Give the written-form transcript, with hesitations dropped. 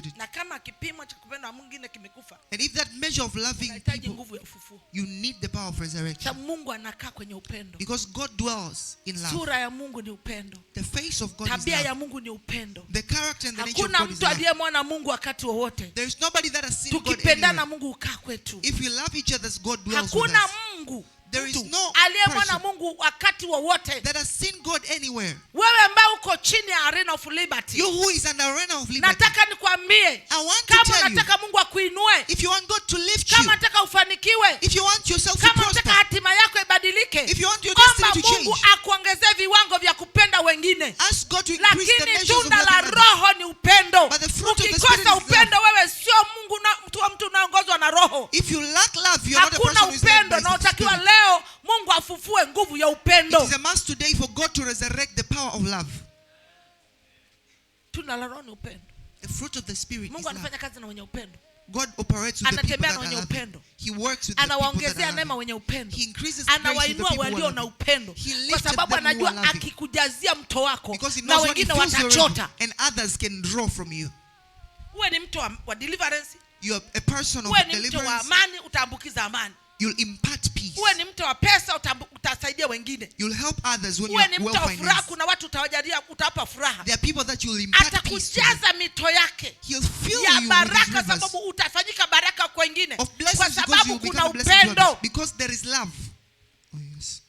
disputed. Na kama kipimo cha kupenda mwingine kimekufa, And if that measure of loving unahitaji people, nguvu ya ufufuo. you need the power of resurrection. Sababu Mungu anakaa kwenye upendo. Because God dwells in love. Sura ya Mungu ni upendo. The face of God is Tabia ya love. Mungu ni upendo. The character and the nature of Hakuna God is mtu love. aliyemwona Mungu wakati wowote. There is nobody that has seen God Tukipendana anywhere. Mungu ukaa kwetu. If we love each other, God dwells with Hakuna us. Mungu There is no aliyemwona person Mungu wakati wowote. that has seen God anywhere. Wewe ambaye uko chini ya arena of liberty, You who is under arena of liberty, nataka nikwambie, I want to kama tell you, unataka Mungu akuinue, if you want God to lift you, kama unataka ufanikiwe, if you want yourself to kama unataka prosper, hatima yako ibadilike, if you want your destiny omba to Mungu change, akuongezee viwango vya kupenda wengine. ask God to increase the Lakini measures of tunda la loving others. Roho ni upendo. But the fruit of the Spirit Ukikosa is upendo, wewe sio Mungu na mtu unaongozwa na Roho. If you lack love, you are not a person Hakuna who is led upendo, by na the utakiwa Spirit. leo Mungu afufue nguvu ya upendo. It is a must today for God to resurrect the power of love. Tunda la Roho ni upendo. The fruit of the Spirit is Mungu love. anafanya kazi na wenye upendo. God operates with the people Anatembea that na are wenye loving. upendo. He works with the people that Anawaongezea are neema loving. wenye upendo. He increases grace with the Anawainua people who walio are na loving. upendo. He Kwa lifted sababu them who anajua are loving. akikujazia mto wako Because he na knows when he wengine fills your river watachota. and others can draw from you. Uwe ni mtu wa deliverance. You are a person of Uwe ni mtu wa deliverance. amani, utaambukiza amani. You'll impart peace. Uwe ni mtu wa pesa, utasaidia wengine. You'll help others when you Uwe ni are mtu well wa furaha, financed. kuna watu utawajalia, utawapa furaha. There are people that you'll impart peace to. Atakujaza mito yake He'll fill ya you with his baraka, rivers sababu utafanyika baraka kwa wengine. of Kwa blessings because sababu you'll kuna become a blessing to upendo. others. Because there is love. Oh, yes.